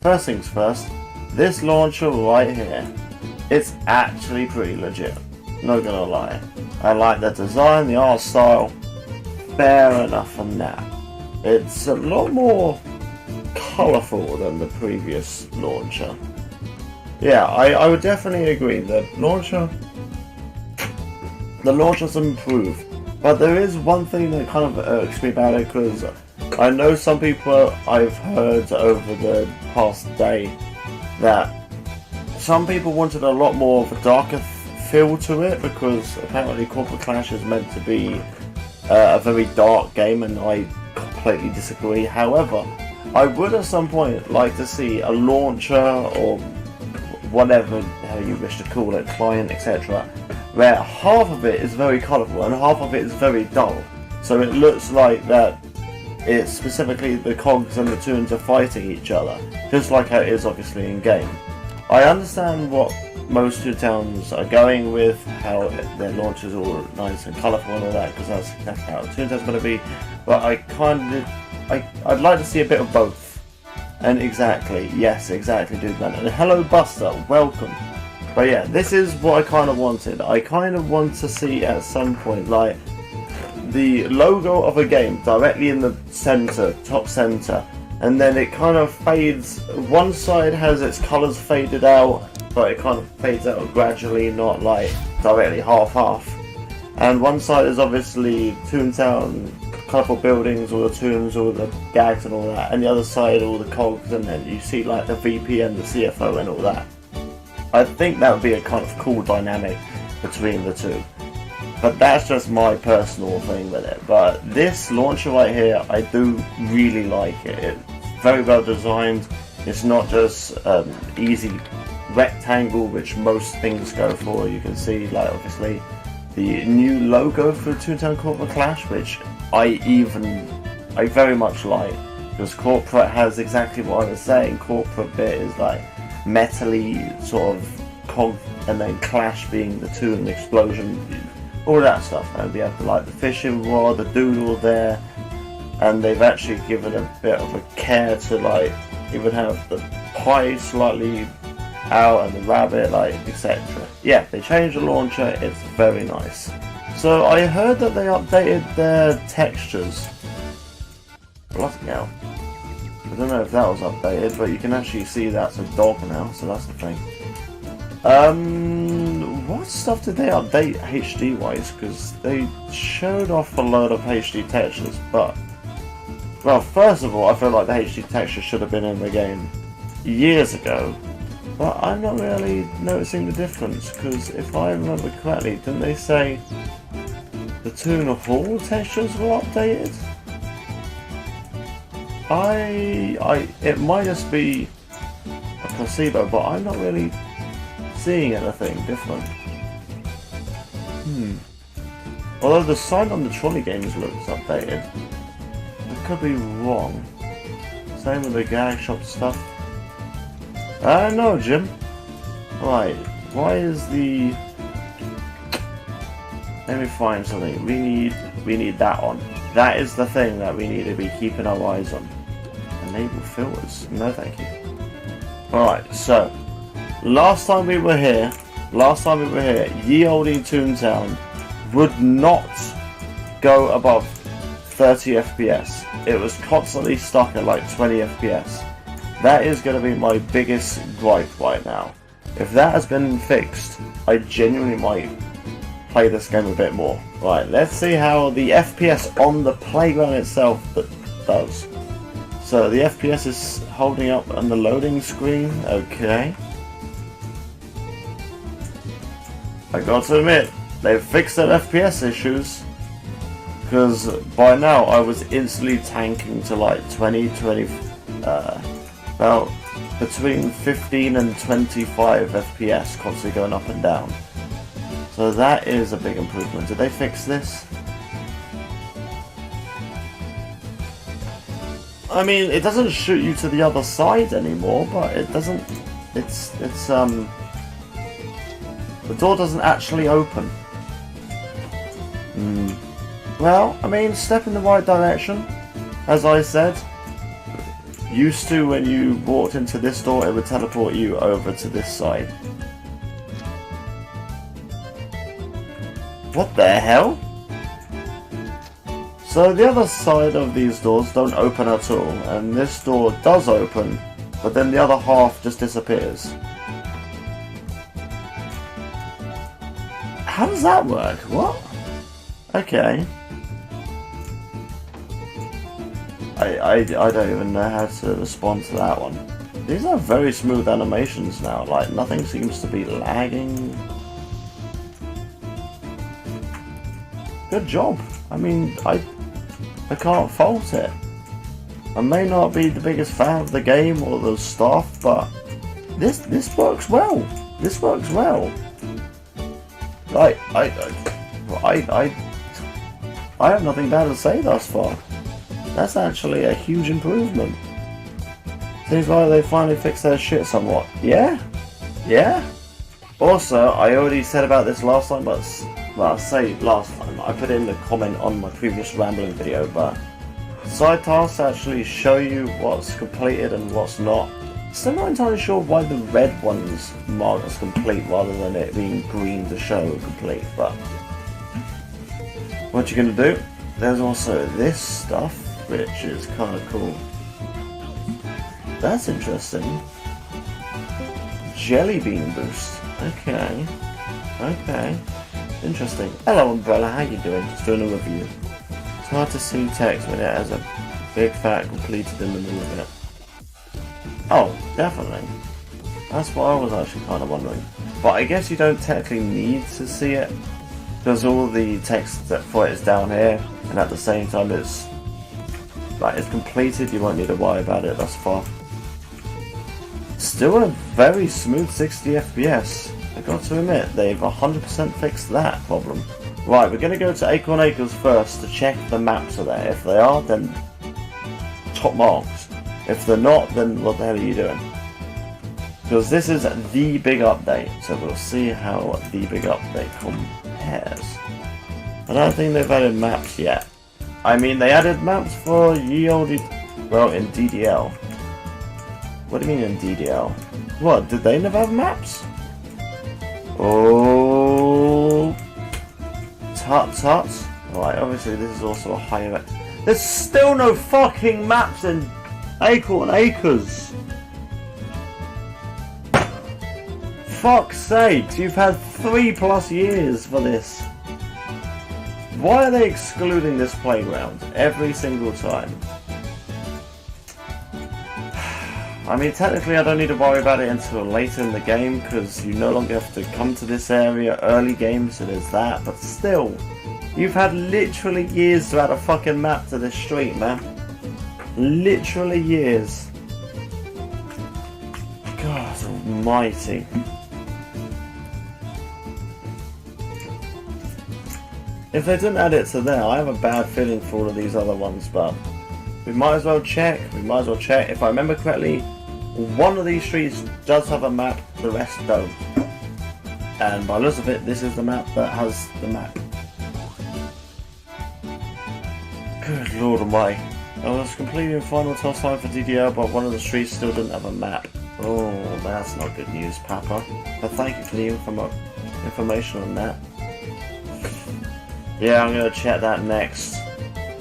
First things first, this launcher right here, it's actually pretty legit. Not gonna lie. I like the design, the art style. Fair enough on that. It's a lot more colourful than the previous launcher. Yeah, I would definitely agree. The launcher's improved. But there is one thing that kind of irks me about it, because I know some people I've heard over the past day that some people wanted a lot more of a darker feel to it, because apparently Corporate Clash is meant to be a very dark game, and I completely disagree. However, I would at some point like to see a launcher, or whatever how you wish to call it, client, etc., where half of it is very colourful and half of it is very dull. So it looks like that it's specifically the cogs and the tunes are fighting each other, just like how it is obviously in game. I understand what most Toontowns are going with, how their launch is all nice and colourful and all that, because that's exactly how Toontown's going to be. But I'd like to see a bit of both. And exactly, yes, exactly, dude man. And hello Buster, welcome. But yeah, this is what I kind of wanted. I kind of want to see at some point, like, the logo of a game directly in the center, top center, and then it kind of fades. One side has its colors faded out, but it kind of fades out gradually, not like directly half-half. And one side is obviously Toontown, colourful buildings, all the tunes, all the gags and all that, and the other side all the cogs, and then you see like the VP and the CFO and all that. I think that would be a kind of cool dynamic between the two. But that's just my personal thing with it. But this launcher right here, I do really like it. It's very well designed. It's not just easy rectangle, which most things go for. You can see, like, obviously the new logo for Toontown Corporate Clash, which I very much like, because Corporate has exactly what I was saying. Corporate bit is like metally sort of cog, and then Clash being the toon explosion, all that stuff. And we have like the fishing rod, the doodle there, and they've actually given a bit of a care to like even have the pie slightly out and the rabbit, like, etc. Yeah, they changed the launcher. It's very nice. So I heard that they updated their textures. Bloody hell. I don't know if that was updated, but you can actually see that's a dog now, so that's the thing. What stuff did they update HD wise? Because they showed off a load of HD textures, but, well, first of all, I feel like the HD texture should have been in the game years ago, but I'm not really noticing the difference, because if I remember correctly, didn't they say the Toon Hall textures were updated? It might just be a placebo, but I'm not really seeing anything different. Although the sign on the trolley games looks updated. I could be wrong. Same with the gag shop stuff. I don't know, Jim. Right, why is the... Let me find something. We need that on. That is the thing that we need to be keeping our eyes on. Enable filters. No thank you. Alright, so last time we were here, ye olde Toontown would not go above 30 FPS. It was constantly stuck at like 20 FPS. That is going to be my biggest gripe right now. If that has been fixed, I genuinely might play this game a bit more. Right, let's see how the FPS on the playground itself does. So the FPS is holding up on the loading screen. Okay. I got to admit, they've fixed their FPS issues, because by now I was instantly tanking to like 20, about between 15 and 25 FPS, constantly going up and down. So that is a big improvement. Did they fix this? I mean, it doesn't shoot you to the other side anymore, but it doesn't, the door doesn't actually open. Well, I mean, step in the right direction, as I said. Used to, when you walked into this door, it would teleport you over to this side. What the hell? So the other side of these doors don't open at all, and this door does open, but then the other half just disappears. How does that work? What? Okay. I don't even know how to respond to that one. These are very smooth animations now, like nothing seems to be lagging. Good job. I mean, I can't fault it. I may not be the biggest fan of the game or the stuff, but this works well. This works well. Like I have nothing bad to say thus far. That's actually a huge improvement. Seems like they finally fixed their shit somewhat. Yeah? Yeah? Also, I already said about this last time, but well, I say last time, I put in the comment on my previous rambling video, but side tasks actually show you what's completed and what's not. Still not entirely sure why the red ones mark as complete rather than it being green to show complete, but what you're gonna do? There's also this stuff, which is kind of cool. That's interesting. Jelly bean boost. Okay. Okay. Interesting. Hello Umbrella, how you doing? Just doing a review. It's hard to see text when it has a big fat completed in the middle of it. Oh, definitely. That's what I was actually kind of wondering. But I guess you don't technically need to see it, because all the text for it is down here, and at the same time it's completed, you won't need to worry about it thus far. Still a very smooth 60 FPS. I got to admit, they've 100% fixed that problem. Right, we're going to go to Acorn Acres first to check if the maps are there. If they are, then top marks. If they're not, then what the hell are you doing? Because this is the big update, so we'll see how the big update compares. I don't think they've added maps yet. I mean, they added maps for ye olde... well, in DDL. What do you mean in DDL? What, did they never have maps? Oh... Tut tut. Alright, obviously this is also a higher... There's still no fucking maps in Acorn Acres! Fuck's sakes, you've had 3+ years for this. Why are they excluding this playground every single time? I mean, technically I don't need to worry about it until later in the game, because you no longer have to come to this area early game, so there's that, but still, you've had literally years to add a fucking map to this street, man. Literally years. God almighty. If they didn't add it to there, I have a bad feeling for all of these other ones, but we might as well check. If I remember correctly, one of these streets does have a map, the rest don't. And by the looks of it, this is the map that has the map. Good lord almighty. I was completing final toss time for DDL, but one of the streets still didn't have a map. Oh, that's not good news, Papa. But thank you for the information on that. Yeah, I'm going to check that next.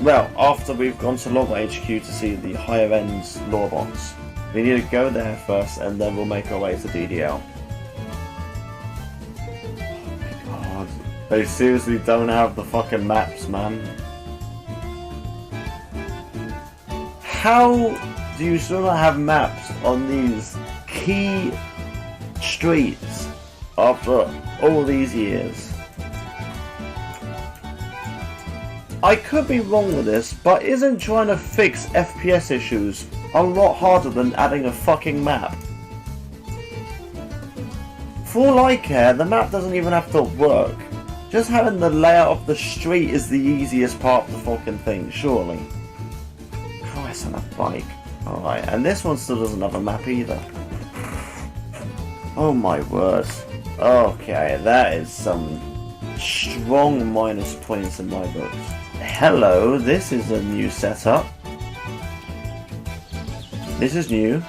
Well, after we've gone to Lore HQ to see the higher end lore box. We need to go there first, and then we'll make our way to DDL. Oh my god. They seriously don't have the fucking maps, man. How do you still not have maps on these key streets after all these years? I could be wrong with this, but isn't trying to fix FPS issues a lot harder than adding a fucking map? For all I care, the map doesn't even have to work. Just having the layout of the street is the easiest part of the fucking thing, surely. Christ, on a bike. Alright, and this one still doesn't have a map either. Oh my word. Okay, that is some strong minus points in my books. Hello, this is a new setup. This is new.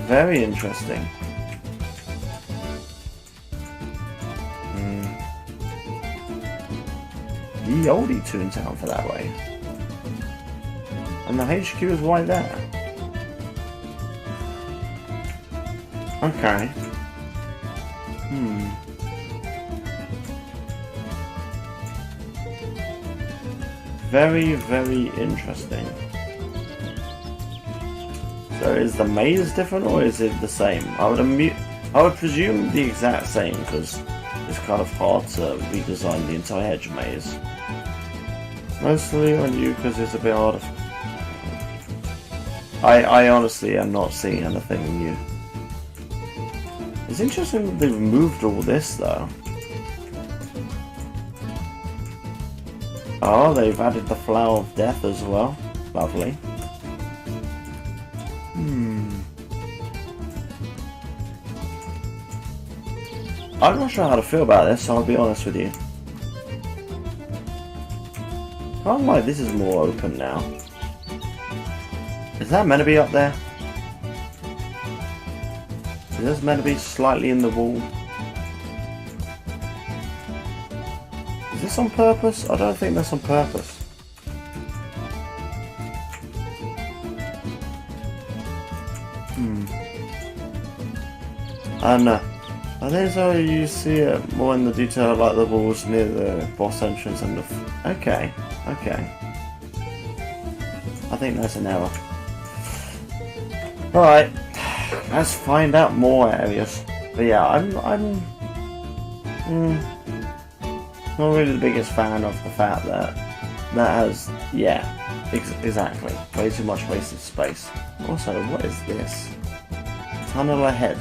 Very interesting. Ye olde Toontown for that way. And the HQ is right there. Okay. Very, very interesting. So is the maze different or is it the same? I would presume the exact same because it's kind of hard to redesign the entire hedge maze. Mostly on you because it's a bit harder. I honestly am not seeing anything new. It's interesting that they've moved all this though. Oh, they've added the Flower of Death as well. Lovely. I'm not sure how to feel about this, so I'll be honest with you. I don't like this is more open now. Is that meant to be up there? Is this meant to be slightly in the wall? Is this on purpose? I don't think that's on purpose. I don't know. I think so you see it more in the detail like the walls near the boss entrance and the... Okay, okay. I think that's an error. Alright, let's find out more areas. But yeah, I'm not really the biggest fan of the fact that that has, yeah, exactly, way too much wasted space. Also, what is this? Tunnel ahead.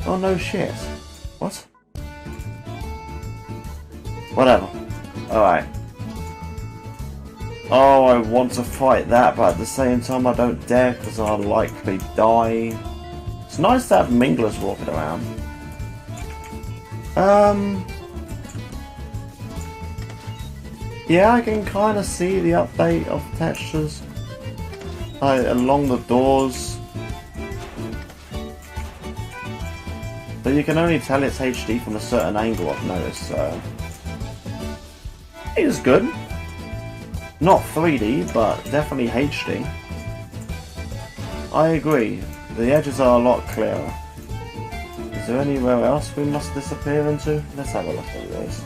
Oh no shit. What? Whatever. Alright. Oh, I want to fight that, but at the same time I don't dare because I'll likely die. It's nice to have minglers walking around. Yeah, I can kind of see the update of textures. Like, along the doors. But you can only tell it's HD from a certain angle, I've noticed, so... It is good. Not 3D, but definitely HD. I agree. The edges are a lot clearer. Is there anywhere else we must disappear into? Let's have a look at this.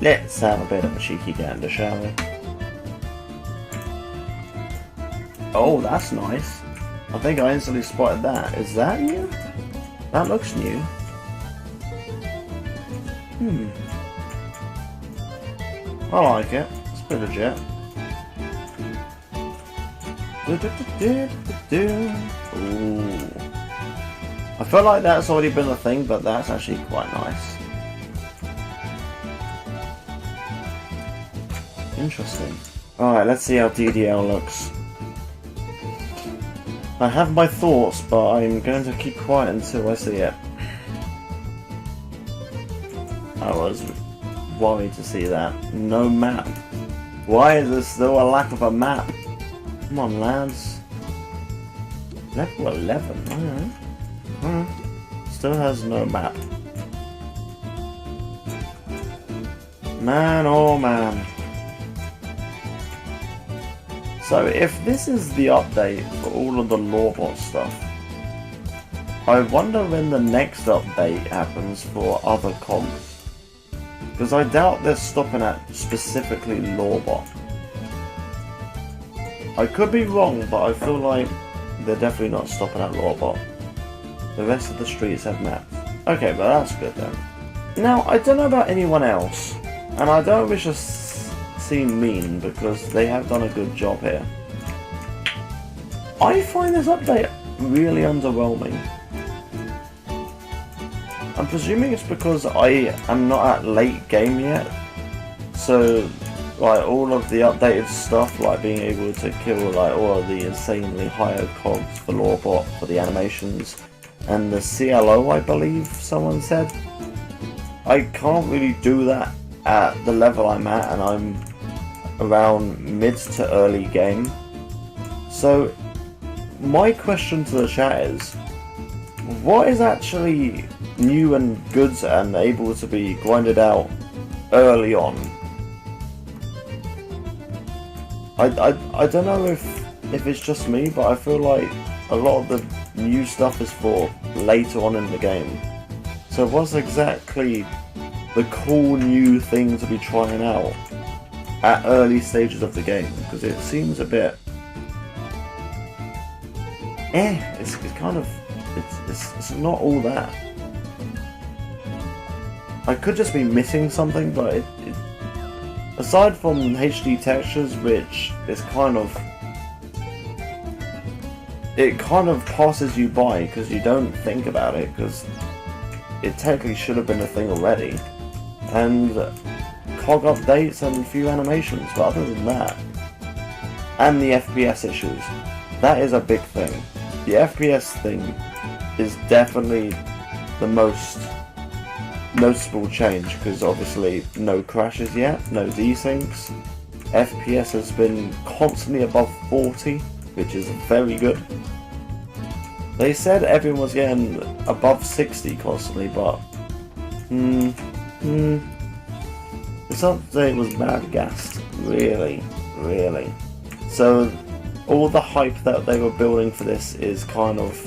Let's have a bit of a cheeky gander, shall we? Oh, that's nice. I think I instantly spotted that. Is that new? That looks new. I like it. It's pretty legit. Ooh. I feel like that's already been a thing, but that's actually quite nice. Interesting. Alright, let's see how DDL looks. I have my thoughts, but I'm going to keep quiet until I see it. I was worried to see that. No map. Why is there still a lack of a map? Come on, lads. Level 11. Alright. Still has no map. Man, oh man. So if this is the update for all of the Lawbot stuff, I wonder when the next update happens for other comps. Because I doubt they're stopping at specifically Lawbot. I could be wrong, but I feel like they're definitely not stopping at Lawbot. The rest of the streets have maps. Okay, but that's good then. Now, I don't know about anyone else, and I don't wish to seem mean because they have done a good job here. I find this update really underwhelming. I'm presuming it's because I am not at late game yet, so like all of the updated stuff, like being able to kill like all of the insanely higher cogs for Lawbot for the animations, and the CLO I believe someone said, I can't really do that at the level I'm at, and around mid to early game. So my question to the chat is, what is actually new and good and able to be grinded out early on? I don't know if it's just me, but I feel like a lot of the new stuff is for later on in the game. So what's exactly the cool new thing to be trying out at early stages of the game? Because it seems a bit it's kind of it's not all that. I could just be missing something, but aside from HD textures, which is it kind of passes you by because you don't think about it, because it technically should have been a thing already, and cog updates and a few animations, but other than that, and the FPS issues, that is a big thing. The FPS thing is definitely the most noticeable change, because obviously no crashes yet, no desyncs. FPS has been constantly above 40, which is very good. They said everyone was getting above 60 constantly, but this update was mad gassed, really. So all the hype that they were building for this is kind of,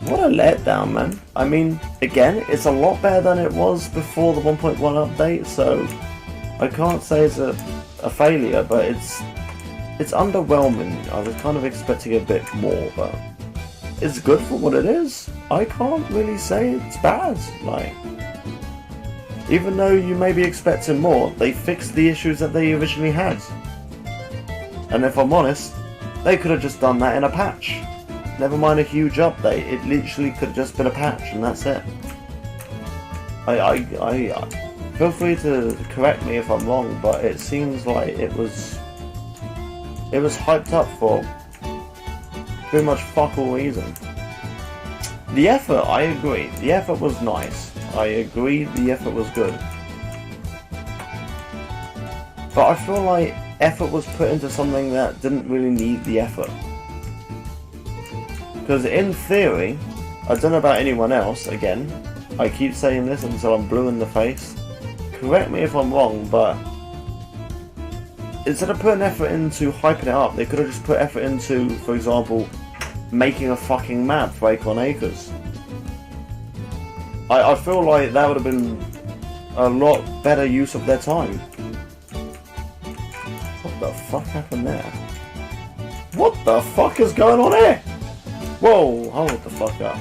what a letdown, man. I mean, again, it's a lot better than it was before the 1.1 update, so I can't say it's a failure, but it's underwhelming. I was kind of expecting a bit more, but it's good for what it is. I can't really say it's bad. Like, even though you may be expecting more, they fixed the issues that they originally had. And if I'm honest, they could have just done that in a patch. Never mind a huge update, it literally could have just been a patch and that's it. I feel free to correct me if I'm wrong, but it seems like it was hyped up for pretty much fuck all reason. The effort, I agree, the effort was nice. I agree the effort was good. But I feel like effort was put into something that didn't really need the effort. Because in theory, I don't know about anyone else, again, I keep saying this until I'm blue in the face. Correct me if I'm wrong, but instead of putting effort into hyping it up, they could have just put effort into, for example, making a fucking map for Acorn Acres. I feel like that would have been a lot better use of their time. What the fuck happened there? What the fuck is going on here? Whoa, hold the fuck up.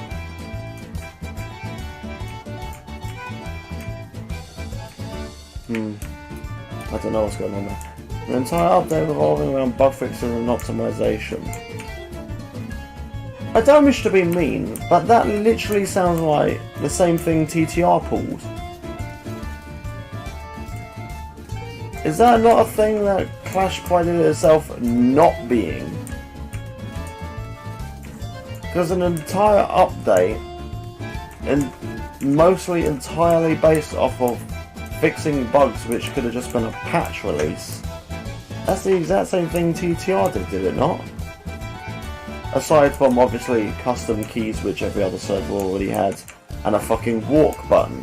I don't know what's going on there. The entire update revolving around bug fixing and optimization. I don't wish to be mean, but that literally sounds like the same thing TTR pulled. Is that not a thing that Clash prided itself not being? Because an entire update, and mostly entirely based off of fixing bugs which could have just been a patch release, that's the exact same thing TTR did it not? Aside from obviously custom keys which every other server already had, and a fucking walk button.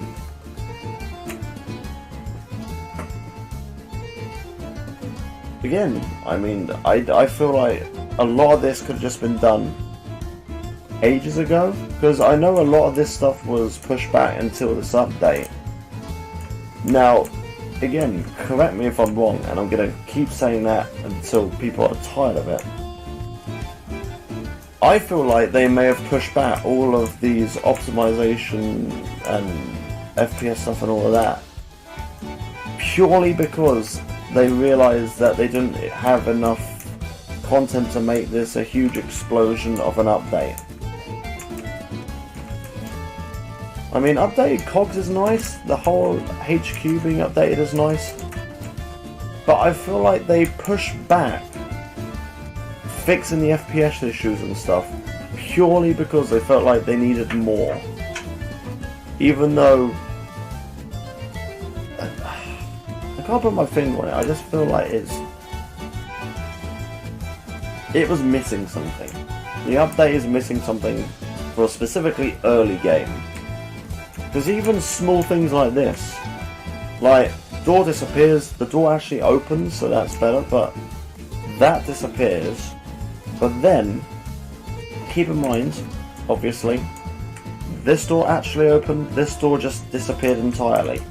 Again, I mean, I feel like a lot of this could have just been done ages ago, because I know a lot of this stuff was pushed back until this update. Now, again, correct me if I'm wrong, and I'm going to keep saying that until people are tired of it. I feel like they may have pushed back all of these optimization and FPS stuff and all of that purely because they realised that they didn't have enough content to make this a huge explosion of an update. I mean, updated cogs is nice, the whole HQ being updated is nice, but I feel like they pushed back fixing the FPS issues and stuff purely because they felt like they needed more. Even though I can't put my finger on it. I just feel like it was missing something. The update is missing something for a specifically early game. Because even small things like this, like door disappears, the door actually opens, so that's better, but that disappears. But then, keep in mind, obviously, this door actually opened, this door just disappeared entirely.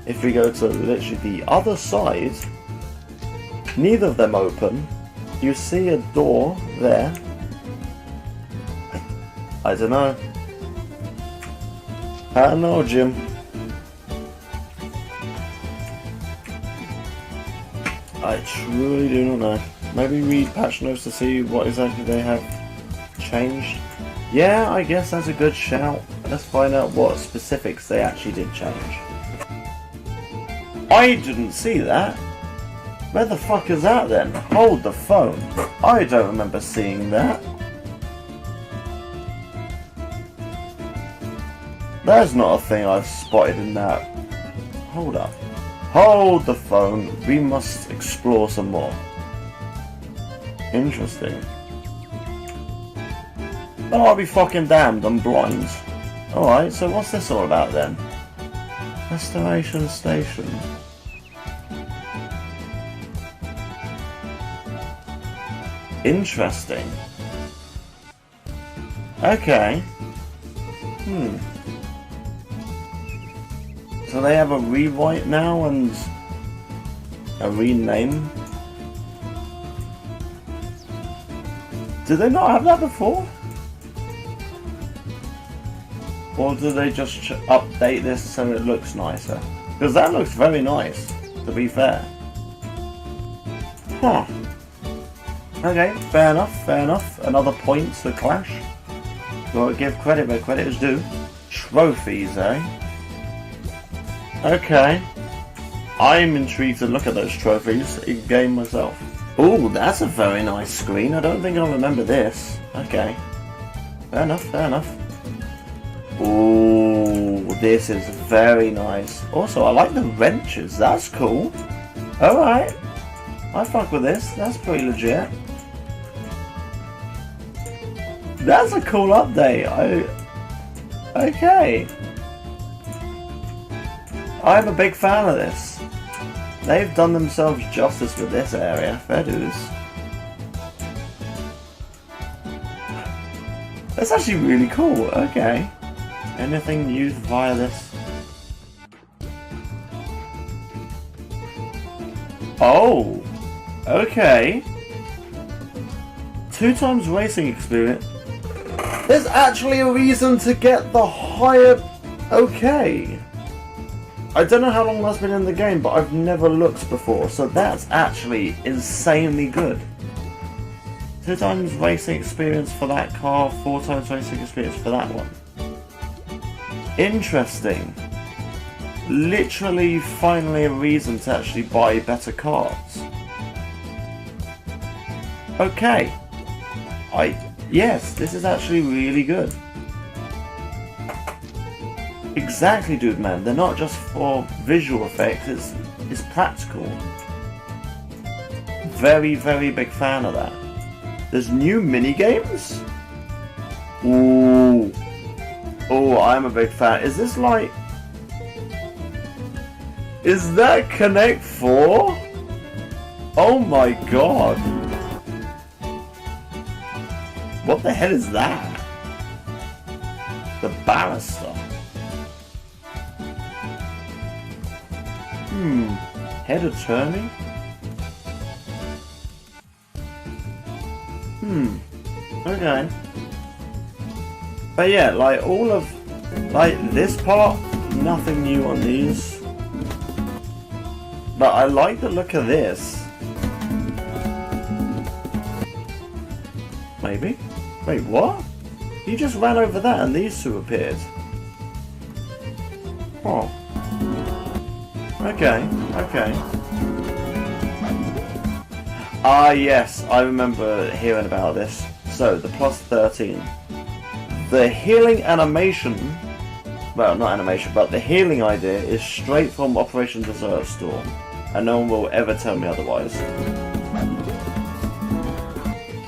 If we go to literally the other side, neither of them open. You see a door there. I don't know. I don't know, Jim. I truly do not know. Maybe read patch notes to see what exactly they have changed. Yeah, I guess that's a good shout. Let's find out what specifics they actually did change. I didn't see that. Where the fuck is that then? Hold the phone. I don't remember seeing that. There's not a thing I've spotted in that. Hold up. Hold the phone. We must explore some more. Interesting. Oh, I'll be fucking damned, I'm blind. Alright, so what's this all about then? Restoration Station. Interesting. Okay. So they have a rewrite now and a rename? Did they not have that before? Or do they just update this so it looks nicer? Because that looks very nice, to be fair. Huh. Okay, fair enough, fair enough. Another point to Clash. Gotta give credit where credit is due. Trophies, eh? Okay. I'm intrigued to look at those trophies in game myself. Ooh, that's a very nice screen. I don't think I'll remember this. Okay. Fair enough, fair enough. Ooh, this is very nice. Also, I like the wrenches. That's cool. Alright. I fuck with this. That's pretty legit. That's a cool update. Okay. I'm a big fan of this. They've done themselves justice with this area. Fair dues. That's actually really cool. Okay. Anything used via this? Oh. Okay. 2 times racing experience. There's actually a reason to get the higher... Okay. I don't know how long that's been in the game, but I've never looked before, so that's actually insanely good. 2 times racing experience for that car, 4 times racing experience for that one. Interesting. Literally, finally a reason to actually buy better cars. Okay. Yes, this is actually really good. Exactly, dude, man. They're not just for visual effects, it's practical. Very, very big fan of that. There's new mini-games? Ooh. Oh, I'm a big fan. Is this like... Is that Connect 4? Oh my god. What the hell is that? The Barrister. Head attorney? Okay. But yeah, like all of... Like this part, nothing new on these. But I like the look of this. Maybe? Wait, what? You just ran over that and these two appeared. Oh. Okay, okay. Ah yes, I remember hearing about this. So, the plus 13. The healing animation... Well, not animation, but the healing idea is straight from Operation Desert Storm. and no one will ever tell me otherwise.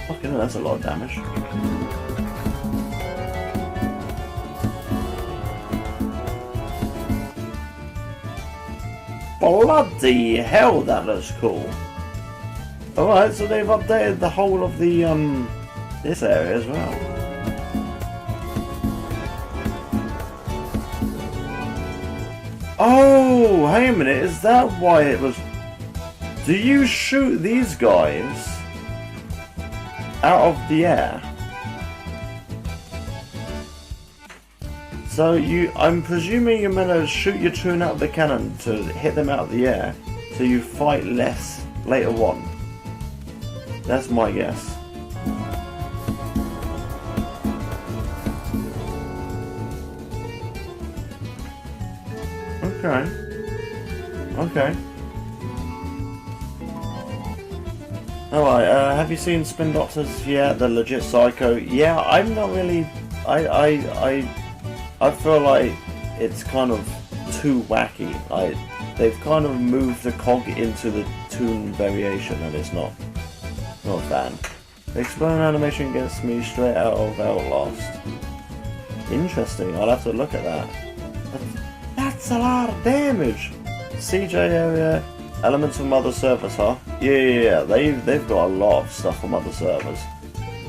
Fucking hell, that's a lot of damage. Bloody hell, that looks cool. Alright, so they've updated the whole of the, this area as well. Oh, hang a minute, is that why it was... Do you shoot these guys out of the air? So I'm presuming you're meant to shoot your tune out of the cannon to hit them out of the air, so you fight less later on. That's my guess. Okay. Okay. Alright, have you seen Spin Doctors? Yeah, the legit psycho. Yeah, I'm not really... I feel like it's kind of too wacky. Like, they've kind of moved the cog into the tune variation, and it's not a fan. The exploding animation gets me straight out of Outlast. Interesting, I'll have to look at that. That's a lot of damage! CJ area, elements from other servers, huh? Yeah, they've got a lot of stuff from other servers.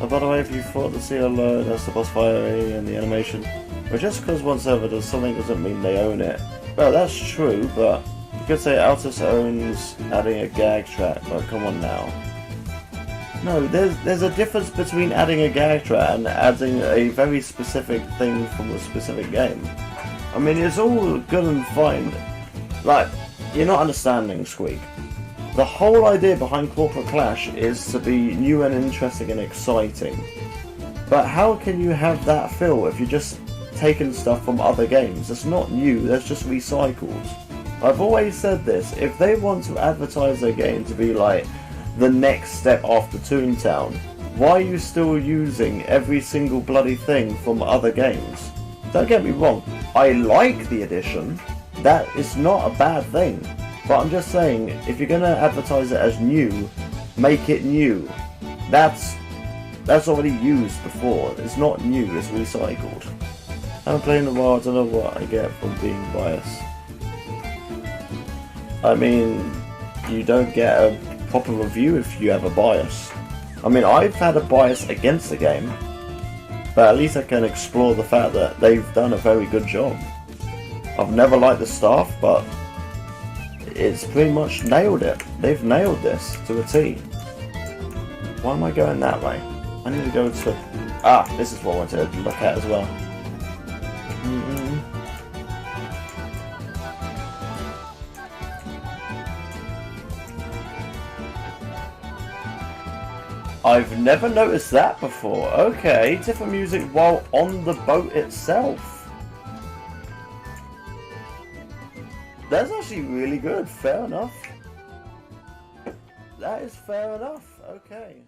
Oh, by the way, if you thought the sea alone has the boss fight and the animation, but just because one server does something doesn't mean they own it. Well, that's true, but you could say Altus owns adding a gag track, but come on now. No, there's a difference between adding a gag track and adding a very specific thing from a specific game. I mean, it's all good and fine. Like, you're not understanding, Squeak. The whole idea behind Corporate Clash is to be new and interesting and exciting. But how can you have that feel if you're just taking stuff from other games? It's not new, that's just recycled. I've always said this, if they want to advertise their game to be like the next step after Toontown, why are you still using every single bloody thing from other games? Don't get me wrong, I like the addition, that is not a bad thing, but I'm just saying, if you're gonna advertise it as new, make it new. That's already used before, it's not new, it's recycled. I'm playing a while, I don't know what I get from being biased. I mean, you don't get a proper review if you have a bias. I mean, I've had a bias against the game, but at least I can explore the fact that they've done a very good job. I've never liked the staff, but it's pretty much nailed it. They've nailed this to a T. Why am I going that way? I need to go to... Ah, this is what I wanted to look at as well. I've never noticed that before. Okay, different music while on the boat itself. That's actually really good. Fair enough. That is fair enough. Okay.